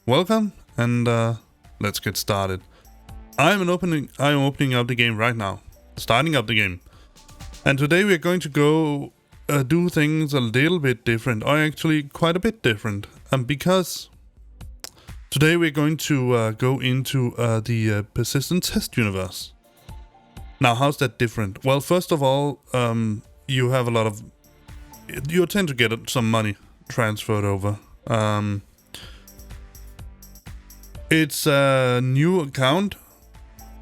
welcome, and let's get started. I'm opening up the game right now, starting up the game, and today we're going to go do things a little bit different, or actually quite a bit different, because today we're going to go into the persistent test universe. Now, how's that different? Well, first of all, you tend to get some money transferred over. It's a new account,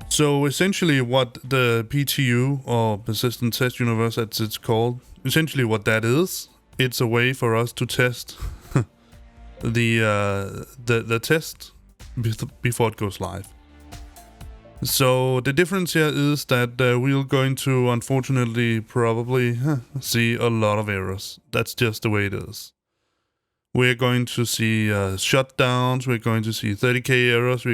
so essentially what the PTU, or persistent test universe as it's called, essentially what that is, it's a way for us to test the test before it goes live. So the difference here is that we're going to, unfortunately, probably see a lot of errors. That's just the way it is. We're going to see shutdowns, we're going to see 30k errors,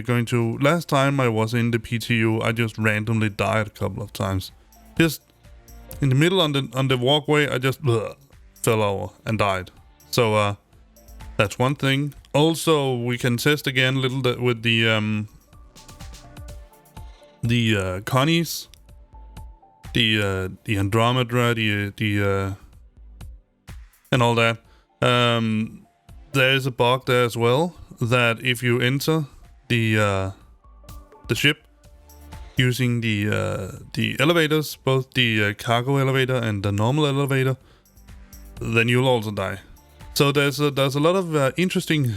last time I was in the PTU, I just randomly died a couple of times. Just in the middle on the walkway, I just fell over and died. So that's one thing. Also, we can test again a little bit with the Connies, the Andromeda, the and all that. There is a bug there as well, that if you enter the ship using the elevators, both the cargo elevator and the normal elevator, then you'll also die. So there's a lot of interesting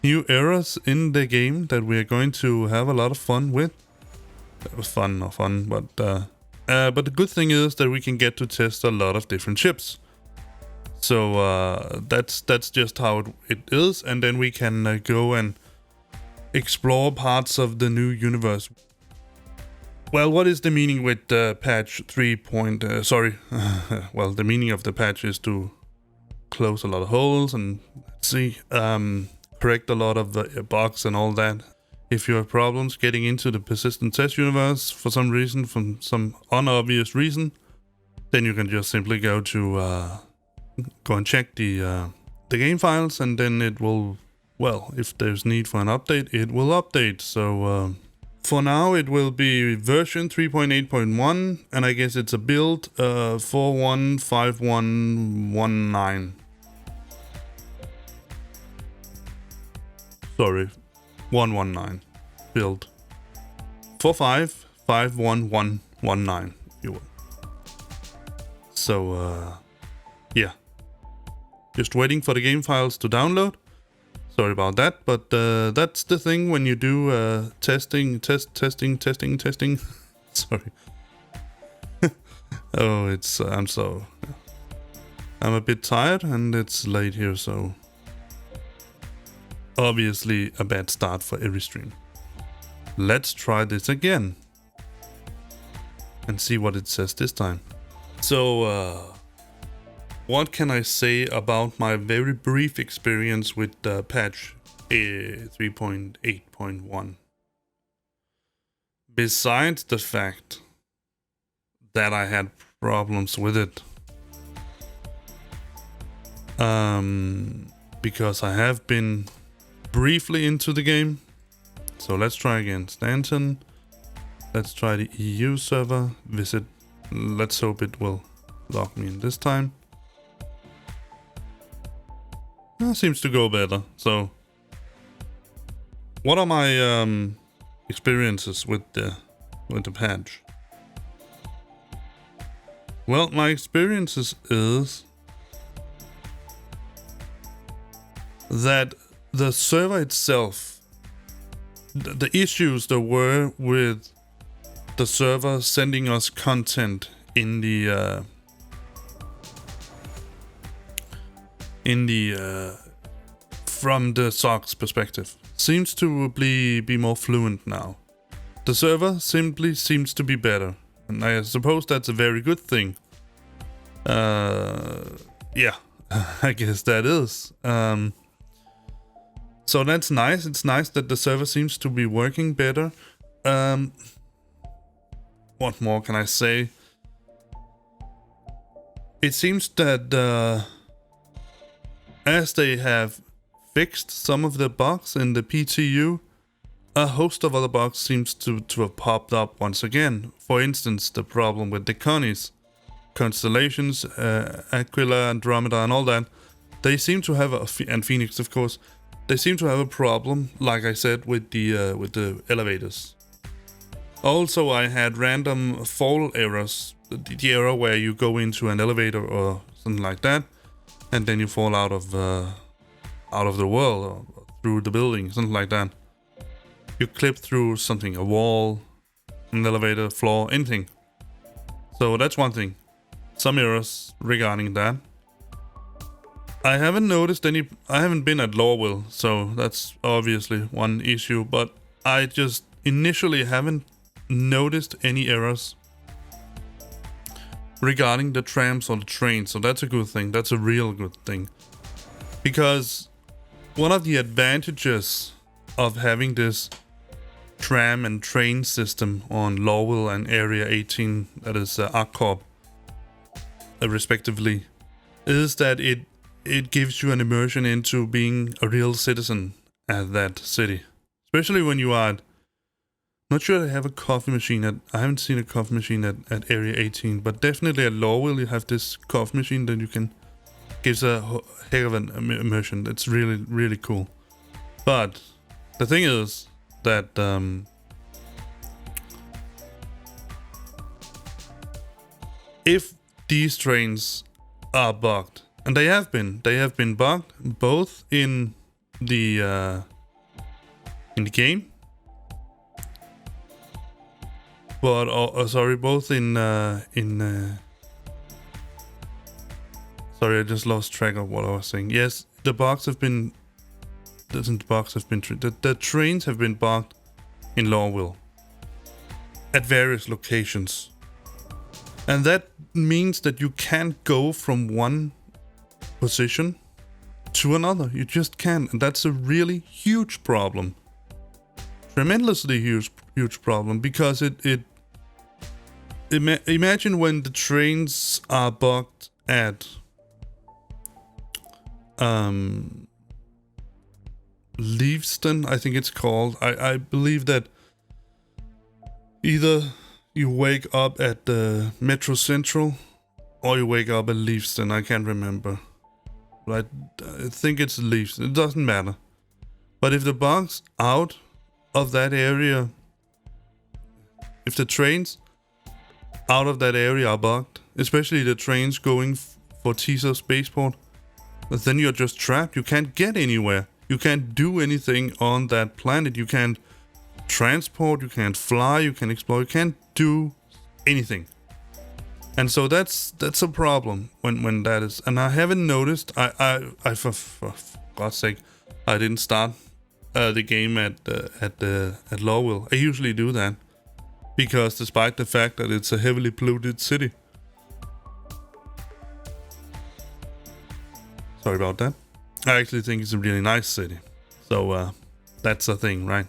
new errors in the game that we're going to have a lot of fun with. It was fun, but the good thing is that we can get to test a lot of different ships. So that's just how it is, and then we can go and explore parts of the new universe. Well, what is the meaning with patch 3. Well, the meaning of the patch is to close a lot of holes and correct a lot of bugs and all that. If you have problems getting into the persistent test universe for some reason, from some unobvious reason, then you can just simply go and check the game files, and then it will, well, if there's need for an update, it will update. So for now it will be version 3.8.1, and I guess it's a build 415119. Sorry, 119 build 455119, if you will. So yeah, just waiting for the game files to download. Sorry about that, but that's the thing when you do testing. Sorry. Oh, I'm a bit tired and it's late here, so obviously a bad start for every stream. Let's try this again and see what it says this time. So what can I say about my very brief experience with patch 3.8.1? Besides the fact that I had problems with it, because I have been briefly into the game. So let's try again. Stanton. Let's try the EU server. Visit. Let's hope it will log me in this time. Seems to go better. So what are my experiences with the patch? Well, my experiences is that the server itself, the issues there were with the server sending us content in the from the SOC's perspective, seems to be more fluent now. The server simply seems to be better, and I suppose that's a very good thing. Yeah, I guess that is. So that's nice. It's nice that the server seems to be working better. What more can I say? It seems that as they have fixed some of the bugs in the PTU, a host of other bugs seems to have popped up once again. For instance, the problem with the Connies, constellations, Aquila, Andromeda, and all that. They seem to have and Phoenix, of course. They seem to have a problem, like I said, with the elevators. Also, I had random fall errors. The error where you go into an elevator or something like that, and then you fall out of the world or through the building, something like that. You clip through something, a wall, an elevator, floor, anything. So that's one thing. Some errors regarding that. I haven't noticed any. I haven't been at Lawville, so that's obviously one issue. But I just initially haven't noticed any errors regarding the trams or the trains. So that's a good thing. That's a real good thing. Because one of the advantages of having this tram and train system on Lawville and Area 18, that is ArcCorp, respectively, is that it gives you an immersion into being a real citizen at that city. Especially when you are not sure they have a coffee machine I haven't seen a coffee machine at Area 18, but definitely at Lawville you have this coffee machine that you can gives a heck of an immersion. It's really, really cool. But the thing is that if these trains are bugged, and they have been bugged both in the game, but both in sorry, I just lost track of what I was saying. Yes, the bugs have been. The trains have been bugged in Lawville at various locations, and that means that you can't go from one position to another. You just can't, and that's a really huge problem. Tremendously huge problem, because imagine when the trains are bugged at Livestream, I think it's called. I believe that either you wake up at the Metro Central or you wake up at Livestream. I can't remember. But I think it's Livestream. It doesn't matter. But if the bugs out of that area, if the trains out of that area are bugged, especially the trains going for Teaser Spaceport, then you're just trapped. You can't get anywhere. You can't do anything on that planet. You can't transport, you can't fly, you can't explore, you can't do anything. And so that's a problem when that is. And I haven't noticed. I for God's sake, I didn't start the game at Lawville. I usually do that because despite the fact that it's a heavily polluted city. Sorry about that. I actually think it's a really nice city. So that's a thing, right?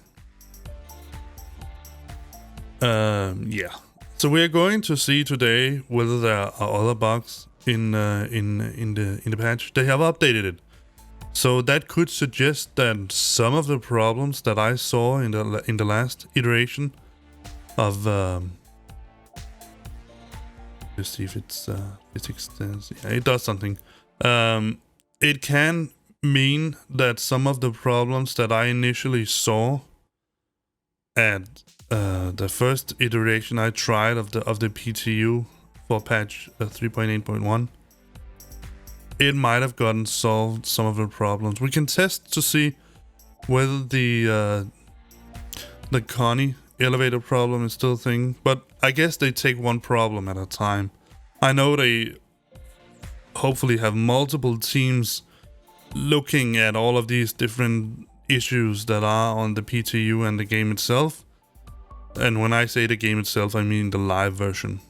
Yeah. So we're going to see today whether there are other bugs in the patch. They have updated it, so that could suggest that some of the problems that I saw in the last iteration of let's see if it's it extends. Yeah, it does something. It can mean that some of the problems that I initially saw at the first iteration I tried of the PTU for patch 3.8.1, it might have gotten solved some of the problems. We can test to see whether the Connie elevator problem is still a thing, but I guess they take one problem at a time. I know they hopefully have multiple teams looking at all of these different issues that are on the PTU and the game itself. And when I say the game itself, I mean the live version.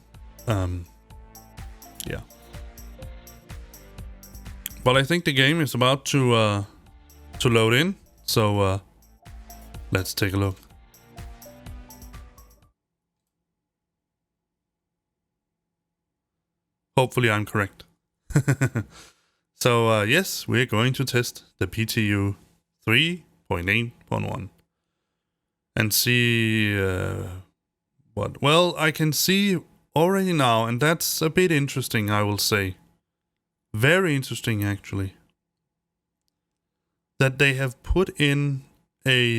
Yeah. But I think the game is about to load in, so let's take a look. Hopefully I'm correct. So yes, we're going to test the PTU 3.8.1 and see what. Well, I can see already now, and that's a bit interesting, I will say. Very interesting, actually. That they have put in a...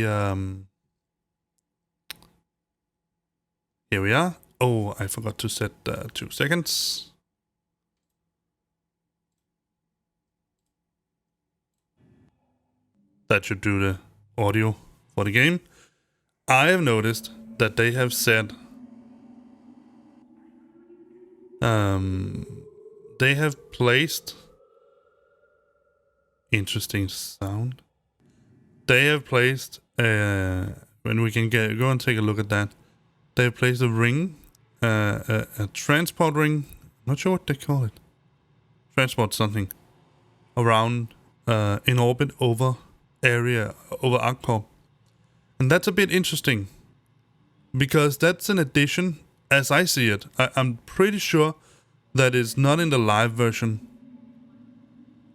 here we are. Oh, I forgot to set 2 seconds. That should do the audio for the game. I have noticed that they have said... they have placed... Interesting sound. They have placed... when we can go and take a look at that. They have placed a ring. A transport ring. Not sure what they call it. Transport something. Around... in orbit over Arccorp. And that's a bit interesting. Because that's an addition, as I see it. I'm pretty sure that is not in the live version.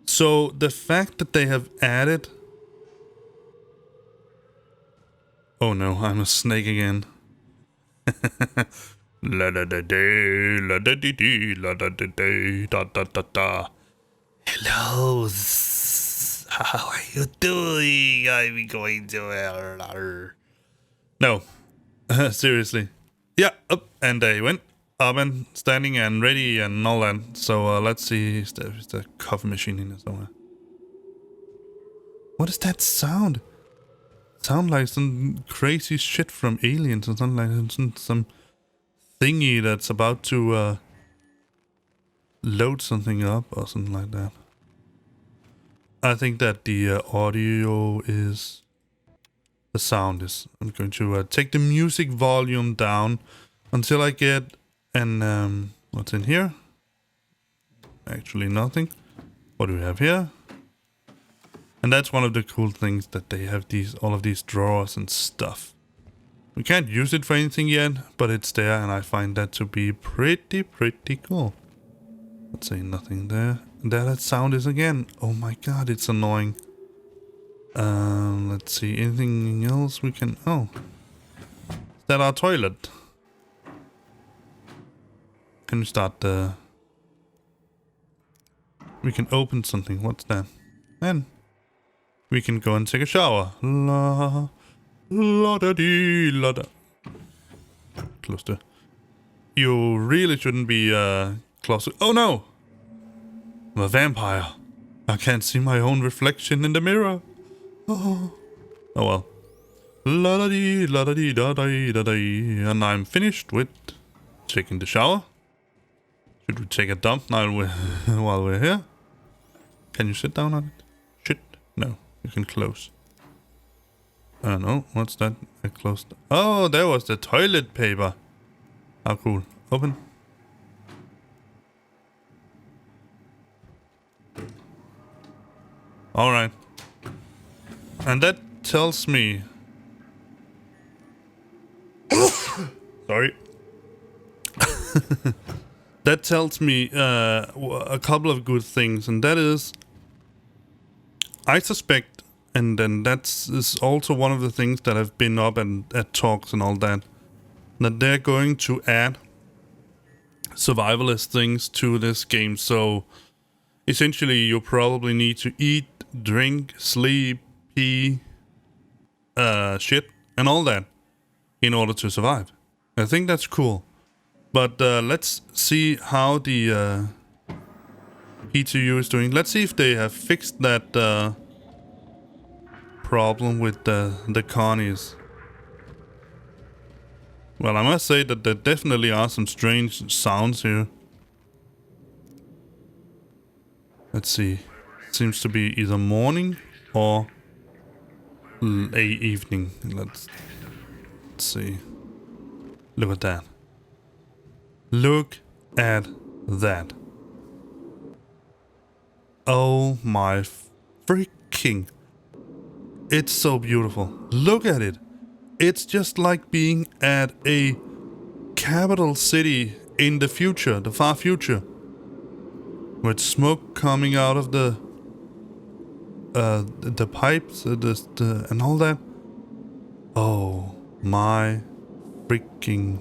So the fact that they have added... Oh no, I'm a snake again. La da da da, la da dee dee, la da da da, da da da da. Hello, how are you doing? I'm going to... No, seriously. Yeah, up and they went. Up and standing and ready and all that. So let's see, is the coffee machine in there somewhere? What is that sound? Sound like some crazy shit from Aliens or something like that. Some thingy that's about to load something up or something like that. I think that the audio is... The sound is... I'm going to take the music volume down until I get an... what's in here? Actually nothing. What do we have here? And that's one of the cool things, that they have all of these drawers and stuff. We can't use it for anything yet, but it's there, and I find that to be pretty cool. Let's say nothing there. There that sound is again. Oh my god, it's annoying. Let's see, anything else we can... Oh. Is that our toilet? Can we start the... We can open something. What's that? And we can go and take a shower. La la da dee la da. Close to... You really shouldn't be close to... Oh no! I'm a vampire. I can't see my own reflection in the mirror. Oh well. La da dee la da dee da dee da dee. And I'm finished with taking the shower. Should we take a dump now while we're here? Can you sit down on it? Shit. No. You can close. No. What's that? I closed. Oh, there was the toilet paper. How cool. Open. Alright. And that tells me... Sorry. That tells me a couple of good things, and that is... I suspect, and then is also one of the things that have been up at talks and all that they're going to add survivalist things to this game. So essentially you probably need to eat, drink, sleep, pee, shit, and all that in order to survive. I think that's cool. But let's see how the PTU is doing. Let's see if they have fixed that problem with the Connies. Well, I must say that there definitely are some strange sounds here. Let's see. Seems to be either morning or evening. Let's see. Look at that. Look at that. Oh my freaking... It's so beautiful. Look at it. It's just like being at a capital city in the future, the far future. With smoke coming out of the the pipes, and all that. Oh my freaking...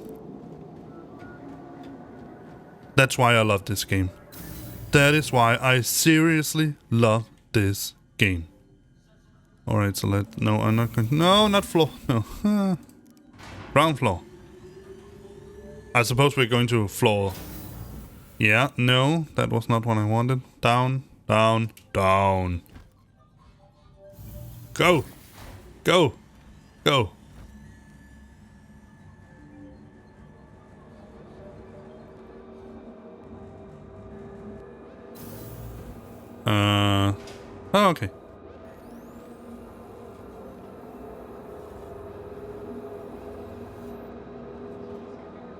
That's why I love this game. That is why I seriously love this game. Alright, so no, I'm not going... No, not floor. No. Ground floor. I suppose we're going to floor. Yeah, no, that was not what I wanted. Down, down, down. Go! Go! Go! Oh, okay.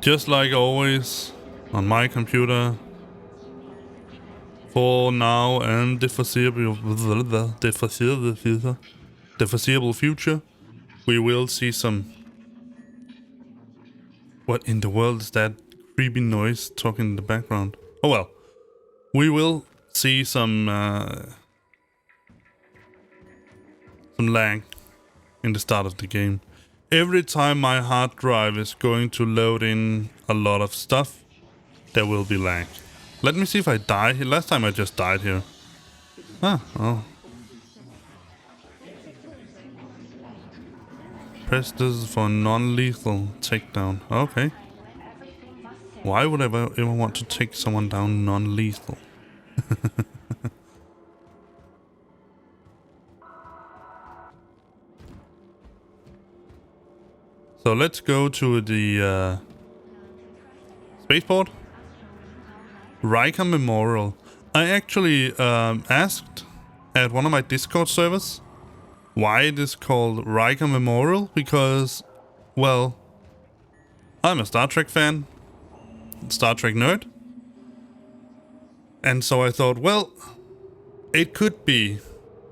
Just like always, on my computer, for now and the foreseeable future, we will see some... What in the world is that creepy noise talking in the background? Oh well, we will see some lag in the start of the game. Every time my hard drive is going to load in a lot of stuff, there will be lag. Let me see if I die here. Last time I just died here. Ah, oh. Press this for non-lethal takedown. Okay. Why would I ever want to take someone down non-lethal? So let's go to the spaceport. Riker Memorial. I actually asked at one of my Discord servers why it is called Riker Memorial, because, well, I'm a Star Trek fan, Star Trek nerd, and so I thought, well, it could be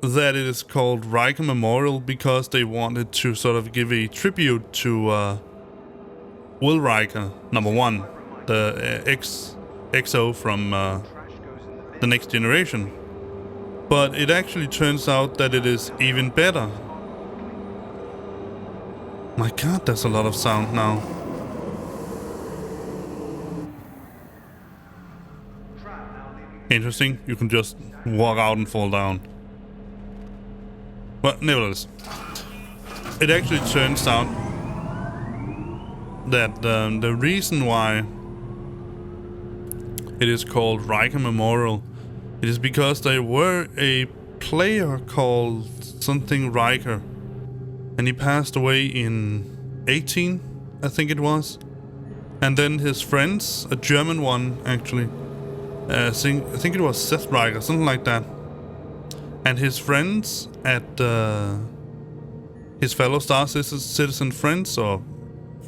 that it is called Riker Memorial because they wanted to sort of give a tribute to Will Riker, #1, the XO from the Next Generation. But it actually turns out that it is even better. My god, there's a lot of sound now. Interesting, you can just walk out and fall down. But nevertheless, it actually turns out that the reason why it is called Riker Memorial, it is because there were a player called something Riker, and he passed away in 18, I think it was. And then his friends, a German one actually, I think it was Seth Riker, something like that. And his friends at his fellow Star Citizen friends or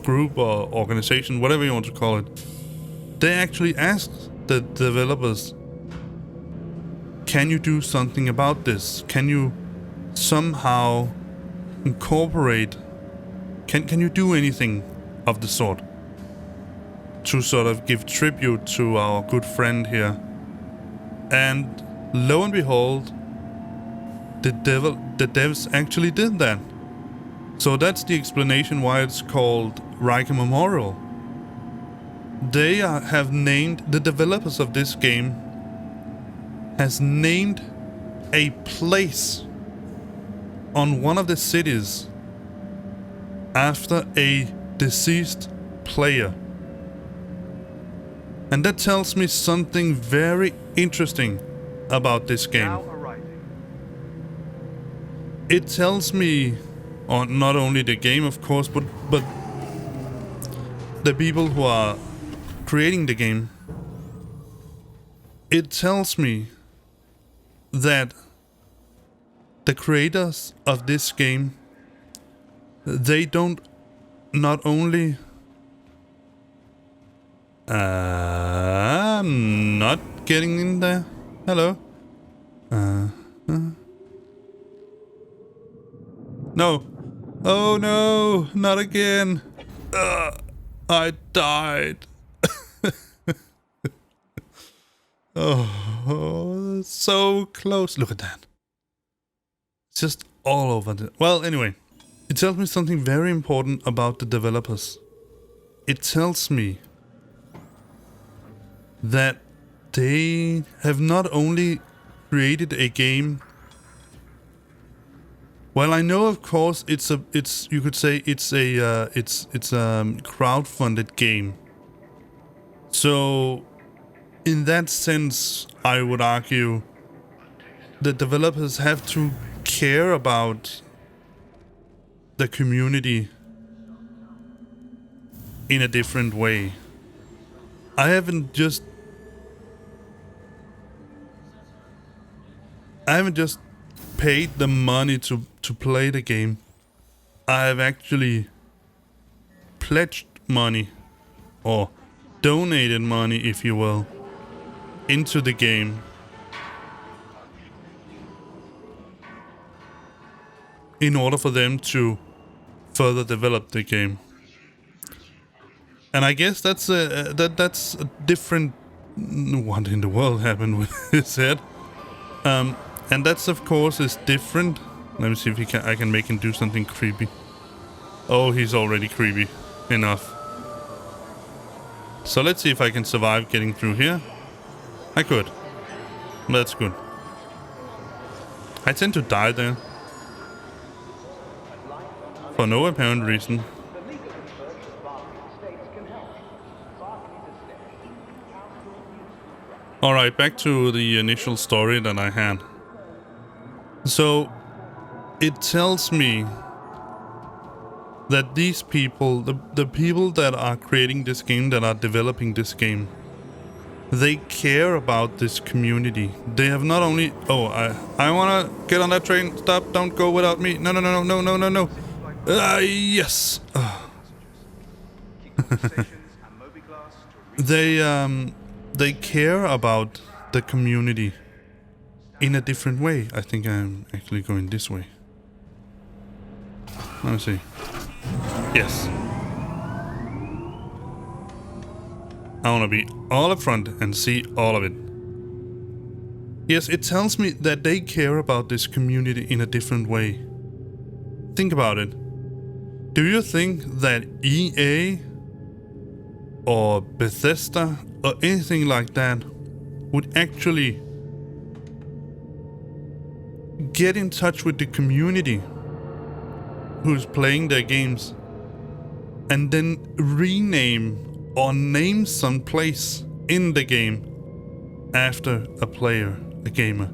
group or organization, whatever you want to call it, they actually asked the developers, can you do something about this? Can you somehow incorporate, can you do anything of the sort to sort of give tribute to our good friend here? And lo and behold, the devs actually did that. So that's the explanation why it's called Riker Memorial. They have named, the developers of this game has named a place on one of the cities after a deceased player. And that tells me something very interesting about this game. It tells me, or not only the game of course, but the people who are creating the game. It tells me that the creators of this game, they don't not only not getting in there. Hello. No. Oh no, not again. I died. Oh, so close. Look at that. just all over the... Well, anyway, it tells me something very important about the developers. It tells me that they have not only created a game. Well, I know, of course, you could say it's a crowdfunded game. So, in that sense, I would argue the developers have to care about the community in a different way. I haven't just paid the money to play the game. I have actually pledged money, or donated money, if you will, into the game in order for them to further develop the game. And I guess that's a different... What in the world happened with his head? And that's, of course, is different. Let me see if I can make him do something creepy. Oh, he's already creepy enough. So let's see if I can survive getting through here. I could. That's good. I tend to die there. For no apparent reason. Alright, back to the initial story that I had. So, it tells me that these people, the people that are creating this game, that are developing this game, they care about this community. They have not only... Oh, I wanna get on that train. Stop, don't go without me. No, no, no, no, no, no, no, no. Yes. They care about the community in a different way. I think I'm actually going this way. Let me see. Yes. I want to be all up front and see all of it. Yes, it tells me that they care about this community in a different way. Think about it. Do you think that EA or Bethesda or anything like that would actually get in touch with the community who's playing their games and then rename or name some place in the game after a player, a gamer?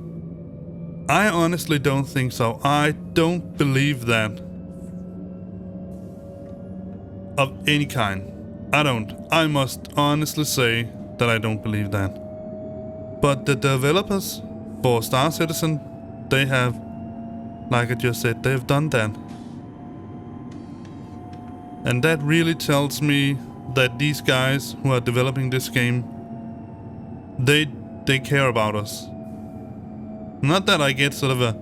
I honestly don't think so. I don't believe that. Of any kind. I don't. I must honestly say that I don't believe that. But the developers for Star Citizen, they have, like I just said, they've done that. And that really tells me that these guys who are developing this game, they care about us. Not that I get sort of a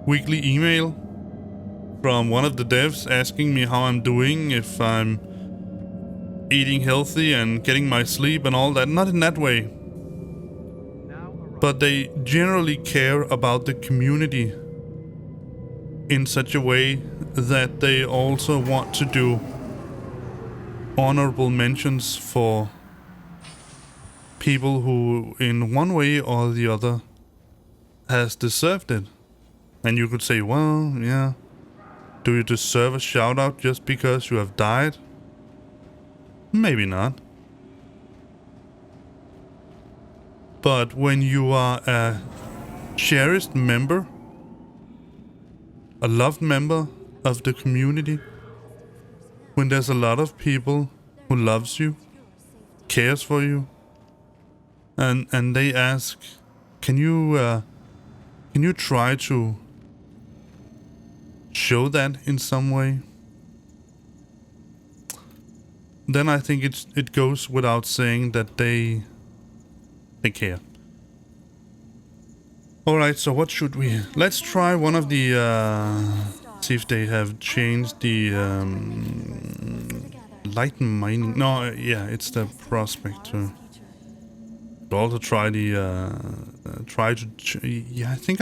weekly email from one of the devs asking me how I'm doing, if I'm eating healthy and getting my sleep and all that. Not in that way. But they generally care about the community in such a way that they also want to do honorable mentions for people who in one way or the other has deserved it. And you could say, well, yeah, do you deserve a shout out just because you have died? Maybe not. But when you are a cherished member, a loved member of the community, when there's a lot of people who loves you, cares for you, and they ask, can you try to show that in some way? Then I think it goes without saying that they care. Alright, so what should we... Let's try one of the... see if they have changed the... light mining... No, yeah, it's the prospector. also try the yeah, I think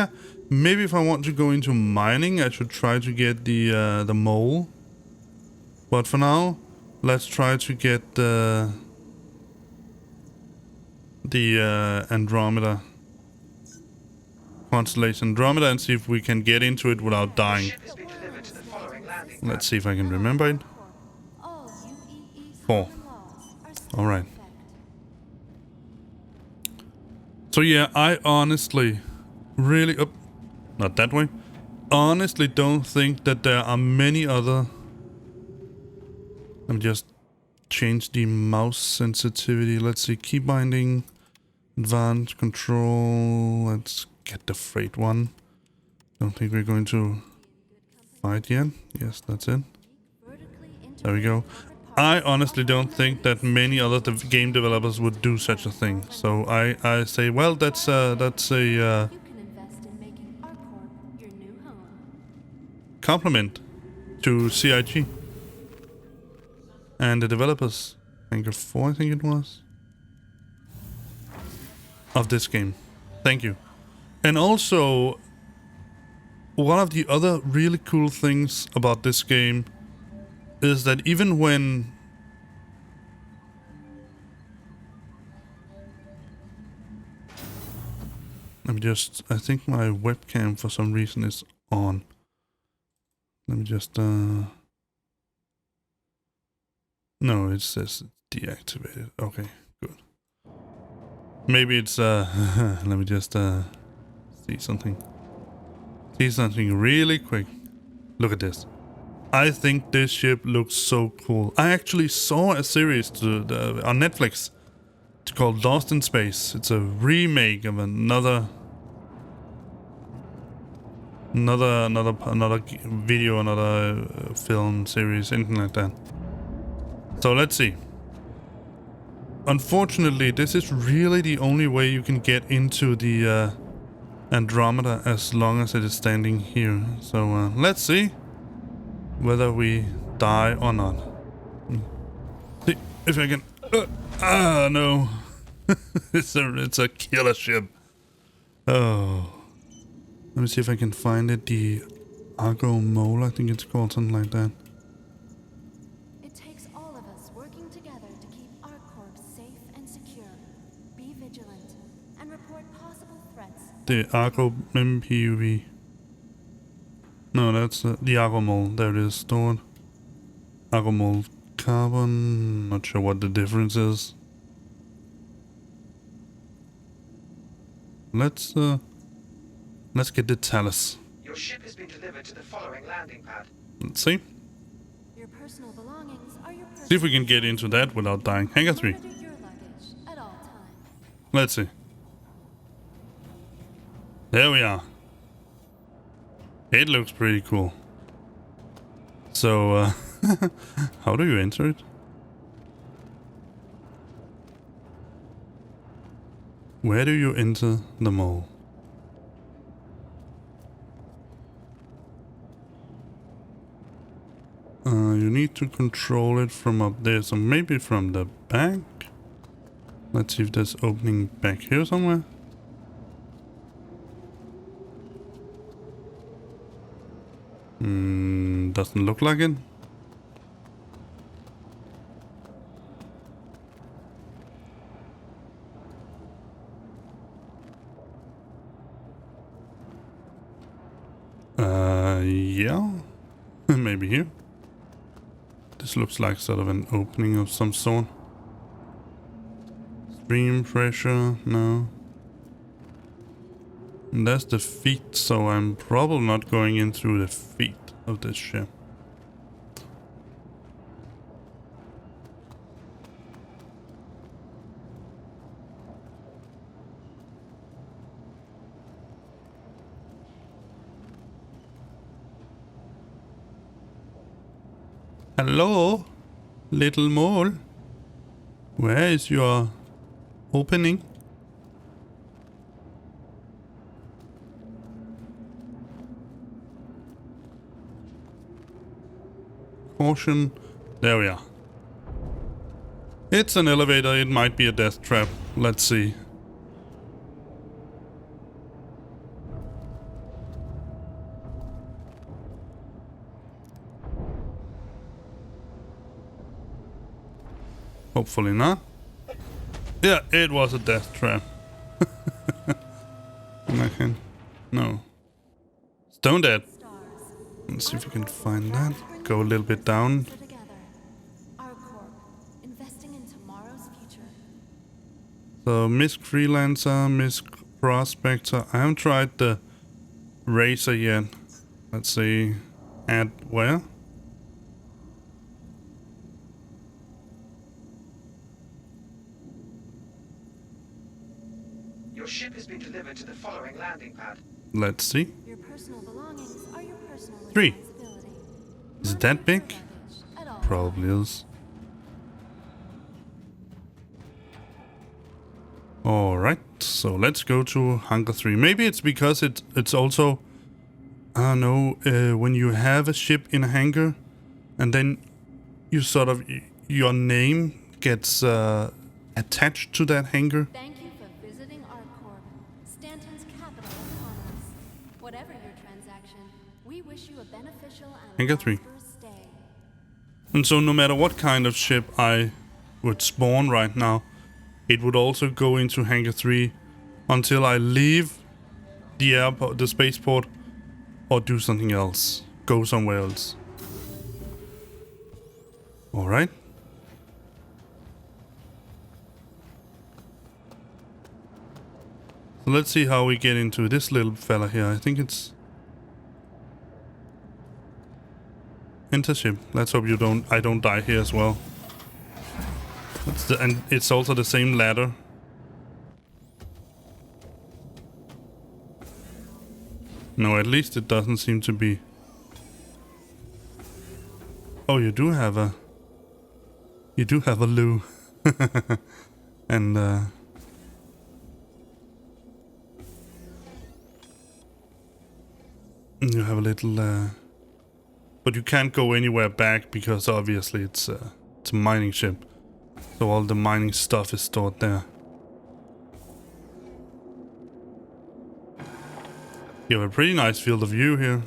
maybe if I want to go into mining, I should try to get the mole. But for now, let's try to get the Andromeda constellation Andromeda and see if we can get into it without dying. Let's see if I can remember it. 4. All right. So yeah, I honestly really... Oh, not that way. Honestly don't think that there are many other... Let me just change the mouse sensitivity. Let's see, key binding, advanced control. Let's get the freight one. Don't think we're going to fight yet. Yes, that's it. There we go. I honestly don't think that many other game developers would do such a thing. So I say, well, that's a compliment to CIG and the developers. Anchor 4, I think it was, of this game. Thank you. And also, one of the other really cool things about this game is that even when I think my webcam for some reason is on. Let me just no, it says deactivated. Okay, good. Maybe it's let me just see something really quick. Look at this. I think this ship looks so cool. I actually saw a series on Netflix. It's called Lost in Space. It's a remake of another video, another film series, anything like that. So let's see. Unfortunately, this is really the only way you can get into the Andromeda as long as it is standing here. So let's see whether we die or not. See if I can. No, it's a killer ship. Oh, let me see if I can find it. The Argo Mole, I think it's called, something like that. It takes all of us working together to keep our corps safe and secure. Be vigilant and report possible threats. The Argo MPUV. No, that's the Argo Mole. There it is, stored. Argo Mole carbon. Not sure what the difference is. Let's get the Talus. Your ship has been delivered to the following landing pad. Let's see. Your personal belongings are your See if we can get into that without dying. Hangar 3. Monitor your luggage at all times. Let's see. There we are. It looks pretty cool. So, how do you enter it? Where do you enter the mole? You need to control it from up there, so maybe from the back? Let's see if there's opening back here somewhere. Doesn't look like it. Yeah. Maybe here. This looks like sort of an opening of some sort. Stream pressure, no. And that's the feet, so I'm probably not going in through the feet of this ship. Hello, little mole. Where is your opening? Caution. There we are. It's an elevator. It might be a death trap. Let's see. Hopefully not. Yeah, it was a death trap. And I can... No. Stone dead. Let's see if we can find that. Go a little bit down. So, Misc Freelancer, Misc Prospector. I haven't tried the Racer yet. Let's see. Add where? Your ship has been delivered to the following landing pad. Let's see. Your personal belongings are your personal 3. responsibility. Is it that big? At all. Probably is. Alright, so let's go to Hangar 3. Maybe it's because it's also... I don't know, when you have a ship in a hangar, and then you sort of... your name gets attached to that hangar. Thank you for visiting ArcCorp, Stanton's capital of commerce. Whatever your transaction, we wish you a beneficial and Hangar 3. prosperous stay. And so no matter what kind of ship I would spawn right now, it would also go into Hangar 3 until I leave the airport, the spaceport, or do something else. Go somewhere else. Alright. So let's see how we get into this little fella here. I think it's... Enter ship. Let's hope I don't die here as well. And it's also the same ladder. No, at least it doesn't seem to be. Oh, you do have a loo. And you have a little but you can't go anywhere back because obviously it's a mining ship. So all the mining stuff is stored there. You have a pretty nice field of view here.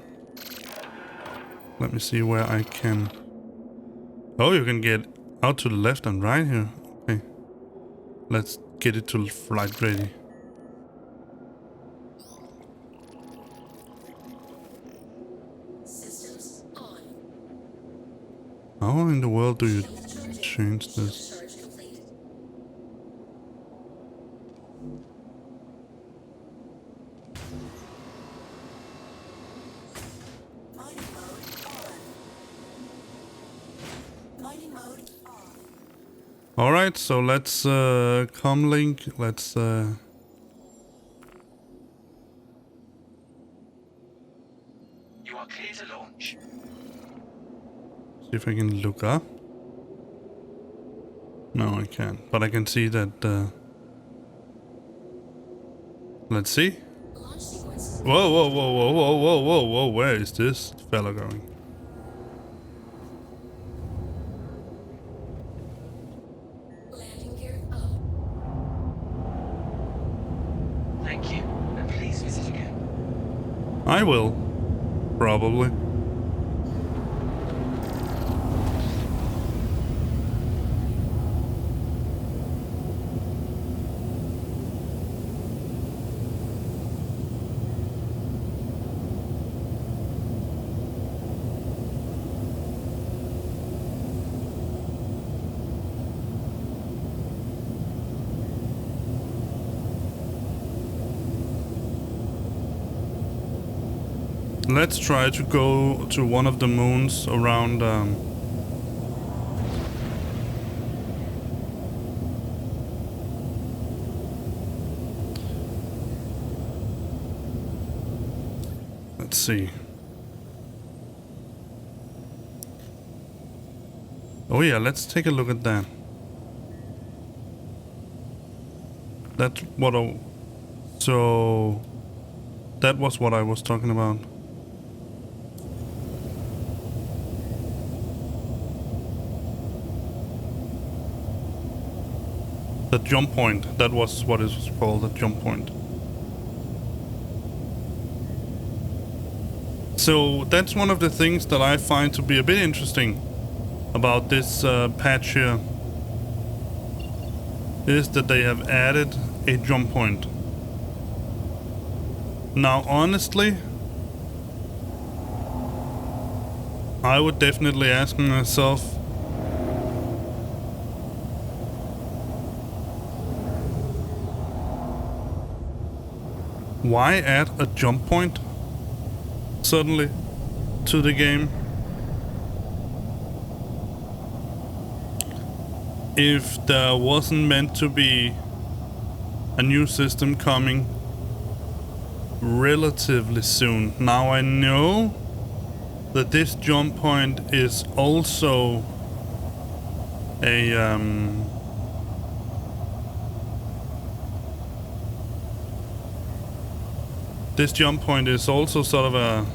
Let me see where I can... Oh, you can get out to the left and right here. Okay. Let's get it to flight ready. Systems on. How in the world do you change this? Charge complete. Mining mode on. Mining mode off. Alright, so let's comlink. Let's You are clear to launch. see if I can look up. No, I can't. But I can see that... Let's see. Launch sequence. Whoa, whoa, whoa, whoa, whoa, whoa, whoa, whoa. Where is this fella going? Landing gear up. Thank you, and please visit again. I will. Probably. Let's try to go to one of the moons around let's see. Oh yeah, let's take a look at that. That's what so that was what I was talking about. The jump point, that was what it was called, the jump point. So that's one of the things that I find to be a bit interesting about this patch here. is that they have added a jump point. Now, honestly, I would definitely ask myself, why add a jump point suddenly to the game? If there wasn't meant to be a new system coming relatively soon. Now I know that this jump point is also a this jump point is also sort of a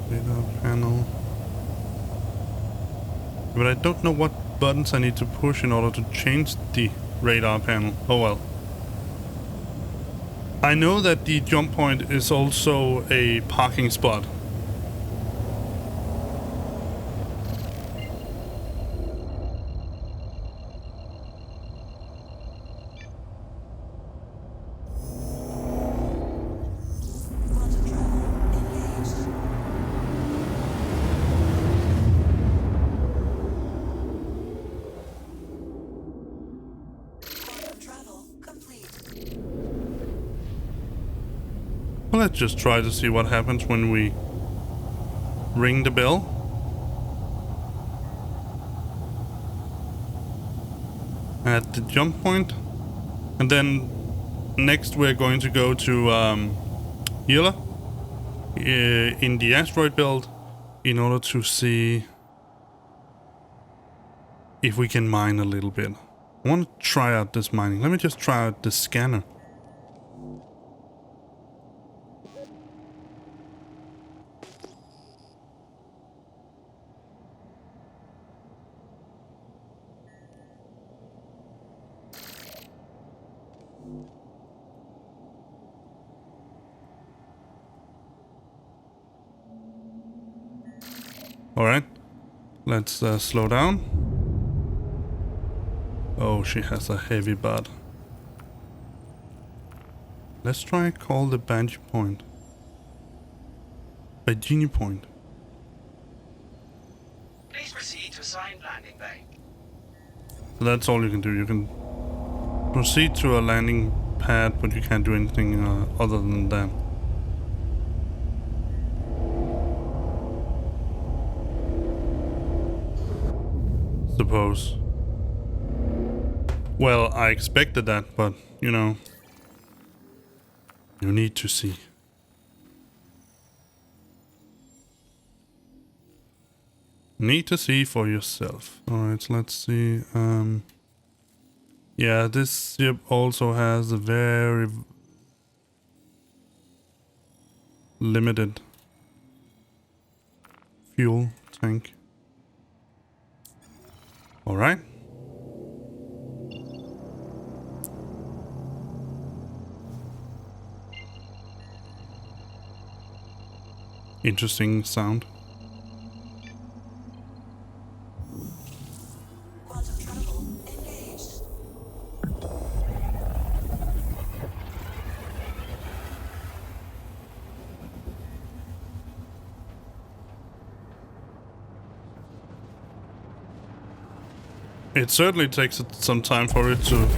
radar panel, but I don't know what buttons I need to push in order to change the radar panel. Oh well. I know that the jump point is also a parking spot. Quantum travel engaged. Quantum travel complete. Well, let's just try to see what happens when we ring the bell. At the jump point. And then next we're going to go to Yula in the asteroid belt in order to see if we can mine a little bit. I want to try out this mining. Let me just try out the scanner. Alright, let's slow down. Oh, she has a heavy butt. Let's try and call the Banshee point. Genie point. Please proceed to assigned landing bay. So that's all you can do. You can proceed to a landing pad, but you can't do anything other than that. Suppose. Well, I expected that, but, you know, you need to see. Need to see for yourself. Alright, so let's see. Yeah, this ship also has a very limited fuel tank. Alright. Interesting sound. Quantum travel engaged. It certainly takes some time for it to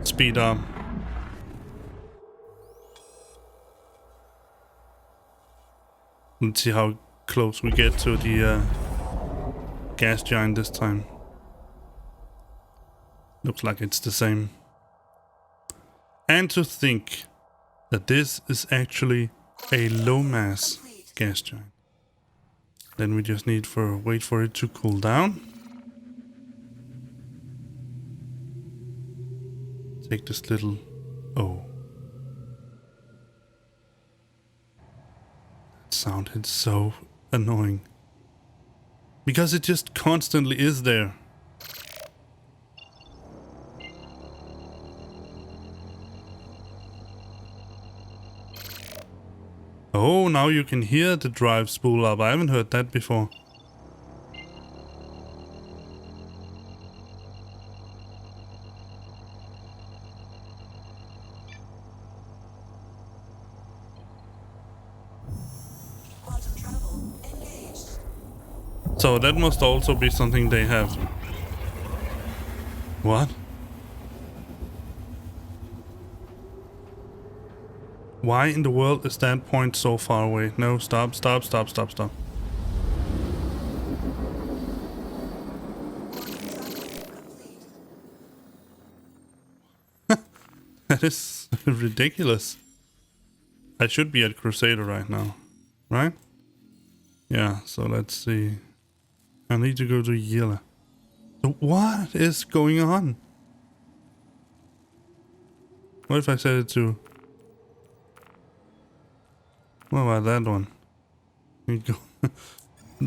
speed up. Let's see how close we get to the gas giant this time. Looks like it's the same. And to think that this is actually a low mass gas giant. Then we just need to wait for it to cool down. Take this little... Oh. That sounded so annoying. Because it just constantly is there. Oh, now you can hear the drive spool up. I haven't heard that before. So that must also be something they have. What? Why in the world is that point so far away? No, stop, stop, stop, stop, stop. That is ridiculous. I should be at Crusader right now, right? Yeah, so let's see. I need to go to Yela. So what is going on? What if I set it to... What about that one? You go.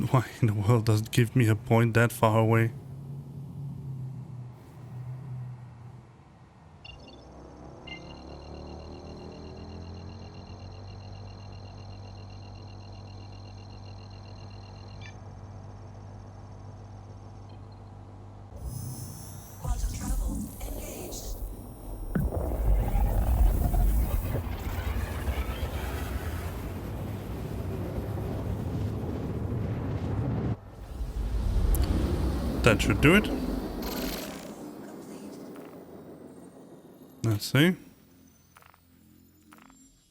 Why in the world does it give me a point that far away? Quantum travel engaged. That should do it. Complete. Let's see.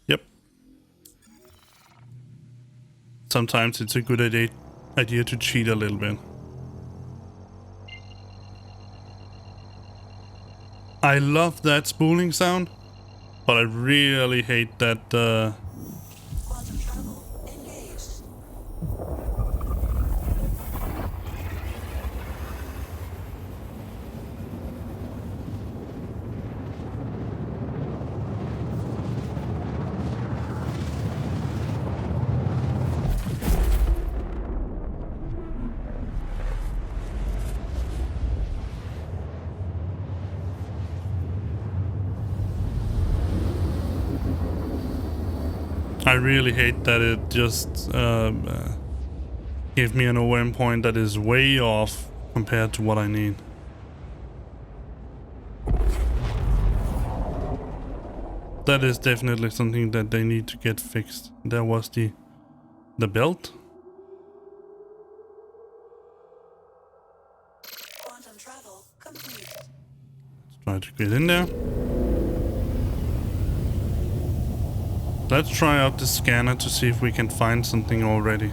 Yep. Sometimes it's a good idea to cheat a little bit. I love that spooling sound, but I really hate that Quantum travel engaged. I really hate that it just gave me an OM point that is way off compared to what I need. That is definitely something that they need to get fixed. There was the belt. Quantum travel complete. Let's try to get in there. Let's try out the scanner to see if we can find something already.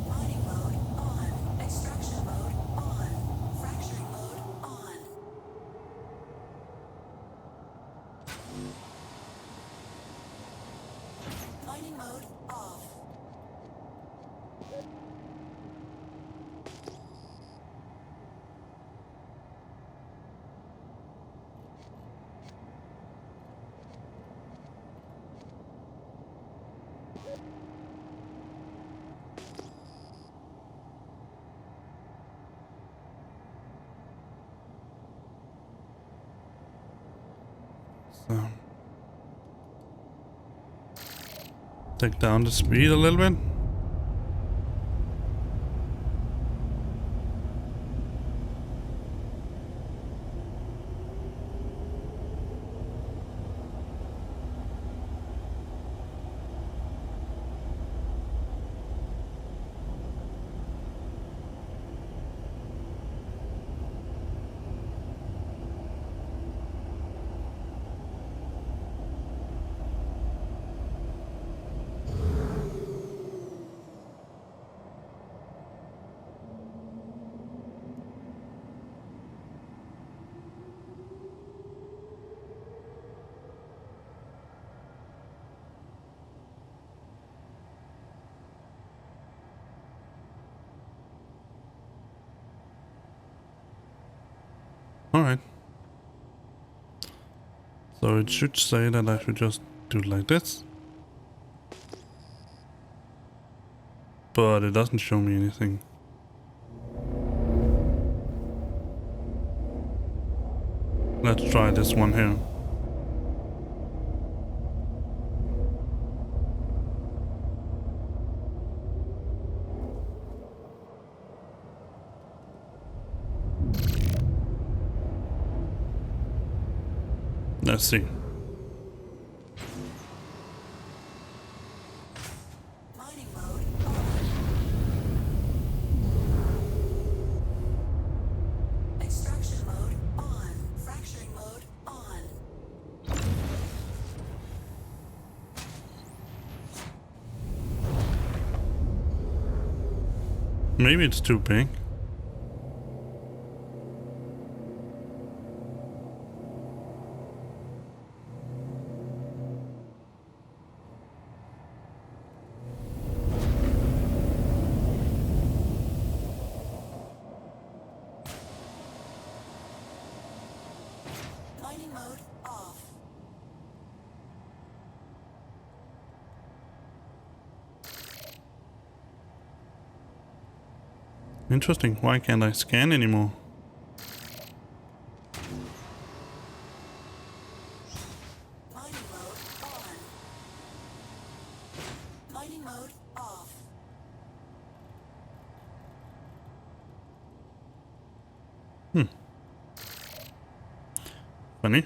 Mining mode on. Extraction mode on. Fracturing mode on. Mining mode off. So take down the speed a little bit. Alright. So it should say that I should just do it like this. But it doesn't show me anything. Let's try this one here. Let's see. Mining mode on. Extraction mode on. Fracturing mode on. Maybe it's too big. Mining mode off. Interesting. Why can't I scan anymore? Mining mode on. Mining mode off. Funny.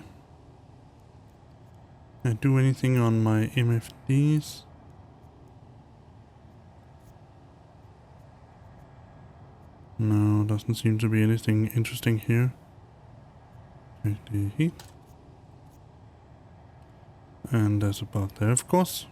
Can I do anything on my MFDs? No, doesn't seem to be anything interesting here. Check the heat. And there's a bug there, of course.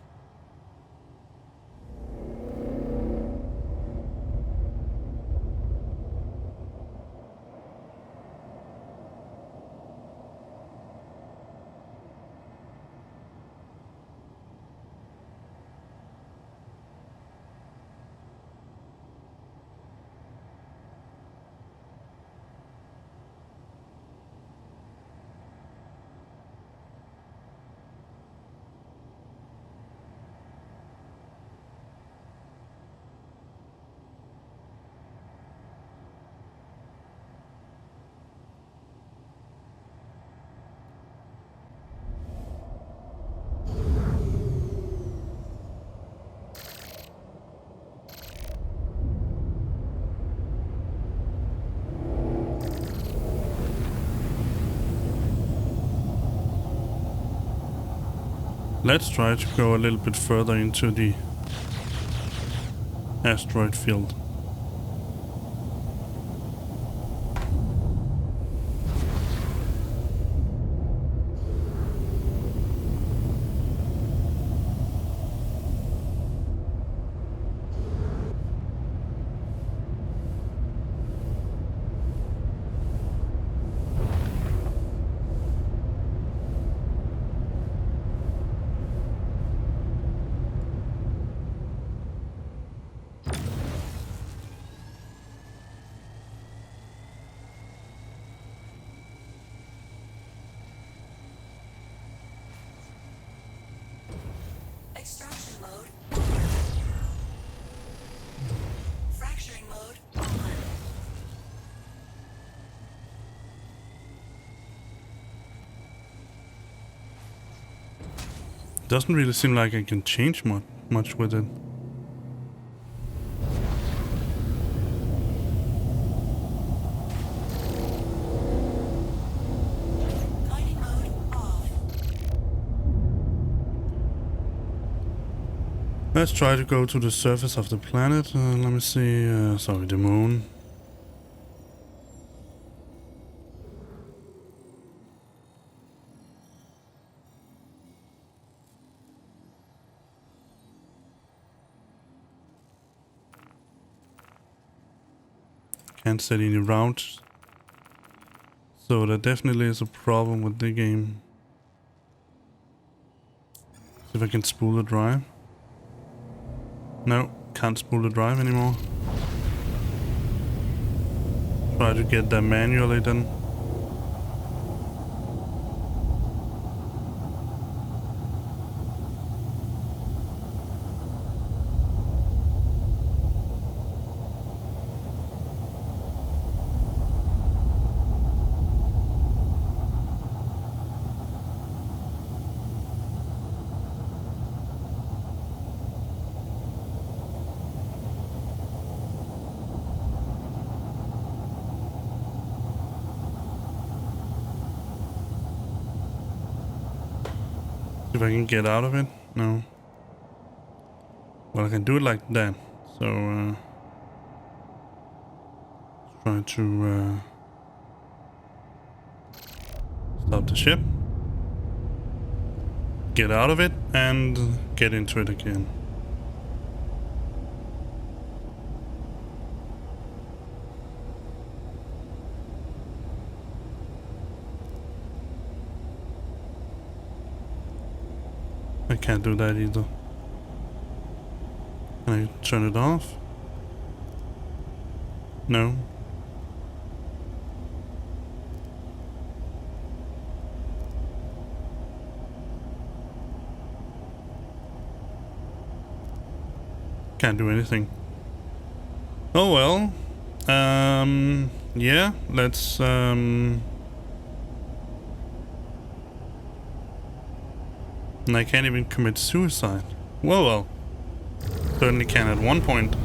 Let's try to go a little bit further into the asteroid field. Extraction mode on. Fracturing mode on. Doesn't really seem like I can change much with it. Mining mode off. Let's try to go to the surface of the planet. Let me see. Sorry, the moon. Can't set any routes. So there definitely is a problem with the game. See if I can spool the drive. No, can't spool the drive anymore. Try to get that manually then. I can get out of it? No. Well, I can do it like that. So, try to stop the ship. Get out of it and get into it again. I can't do that either. Can I turn it off? No. Can't do anything. Oh well. Yeah, let's and I can't even commit suicide. Well. Certainly can at one point.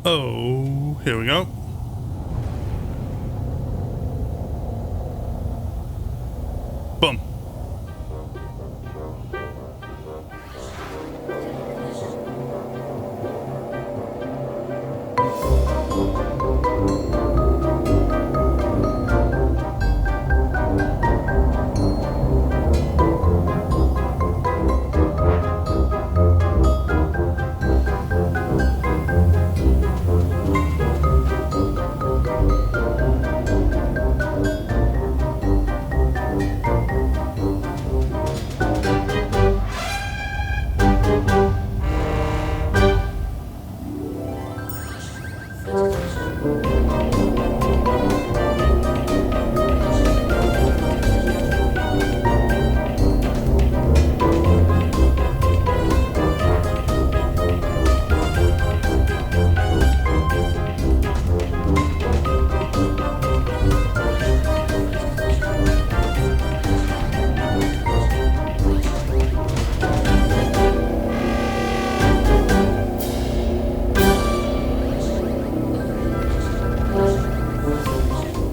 Oh, here we go. Boom.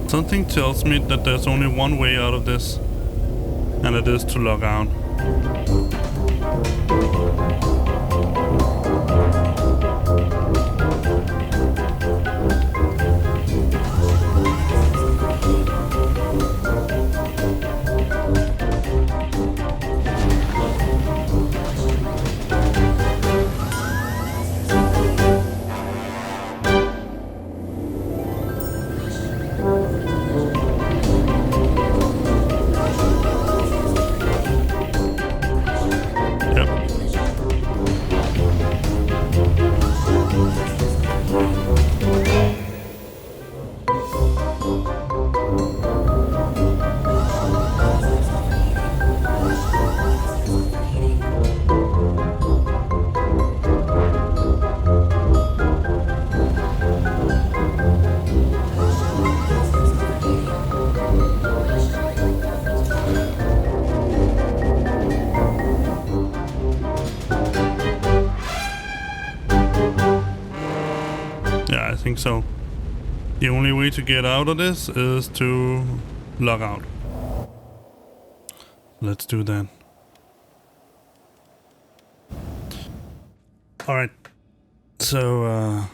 Something tells me that there's only one way out of this, and it is to log out. Yeah, I think so. The only way to get out of this is to log out. Let's do that. Alright. So,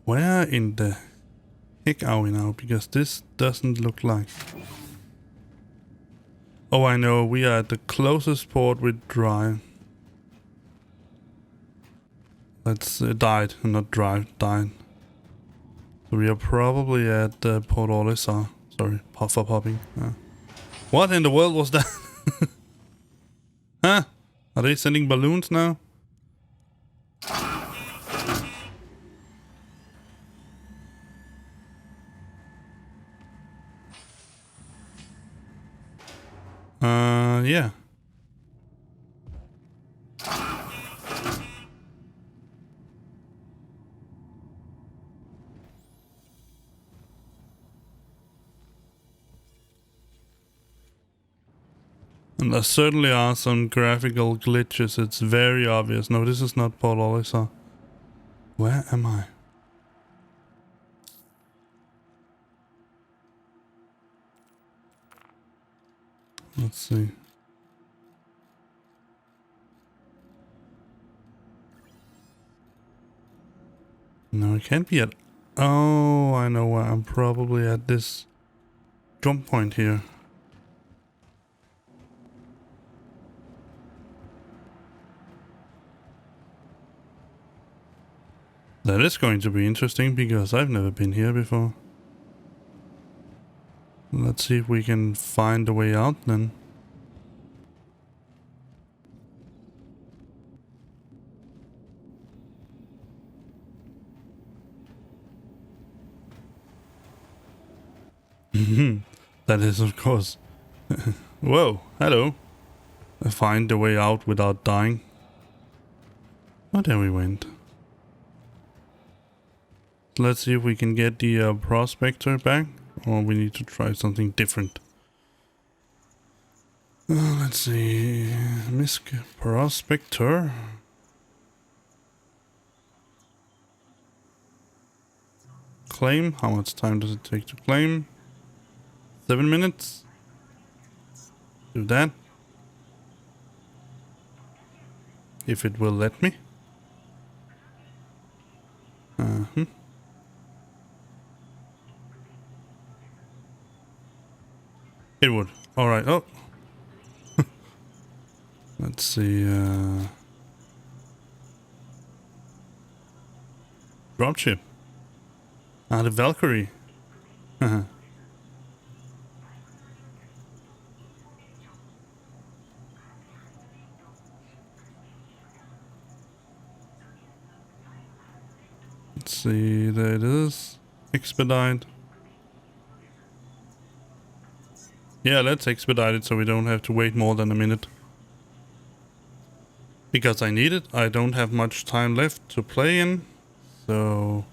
where in the heck are we now? Because this doesn't look like... Oh, I know. We are at the closest port with dry. That's died, not drive, died. So we are probably at Port Orlisa. Sorry, for popping. What in the world was that? Huh? Are they sending balloons now? Yeah. And there certainly are some graphical glitches. It's very obvious. No, this is not Port Orlisa. Where am I? Let's see. No, it can't be at... Oh, I know where I'm probably at this jump point here. That is going to be interesting because I've never been here before. Let's see if we can find a way out then. That is, of course. Whoa, hello. Find a way out without dying. Oh, there we went. Let's see if we can get the prospector back, or we need to try something different. Let's see. Misk prospector. Claim. How much time does it take to claim? 7 minutes. Do that. If it will let me. It would. Alright. Oh. Let's see. Dropship. Ah, the Valkyrie. Let's see. There it is. Expedite. Yeah, let's expedite it so we don't have to wait more than a minute. Because I need it. I don't have much time left to play in. So...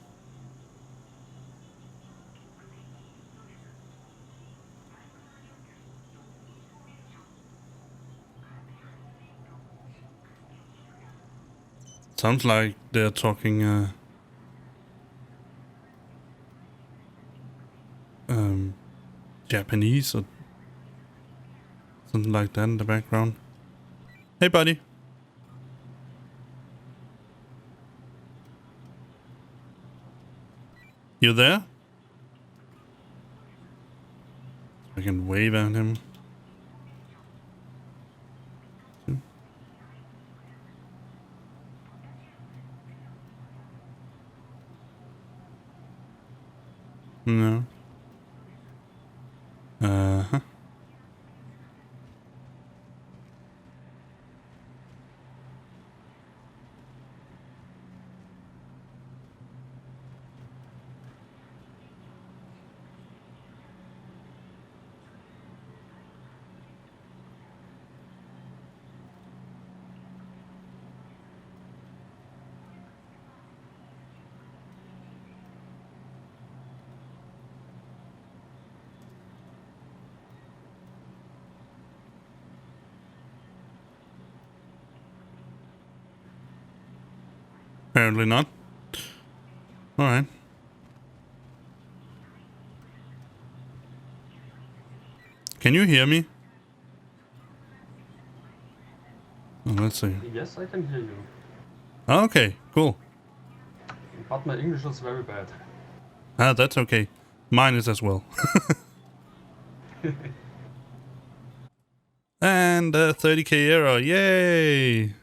Sounds like they're talking Japanese or something like that in the background. Hey, buddy. You there? I can wave at him. No. Uh-huh. Apparently not. Alright. Can you hear me? Oh, let's see. Yes, I can hear you. Okay, cool. But my English is very bad. Ah, that's okay. Mine is as well. And 30k error, yay!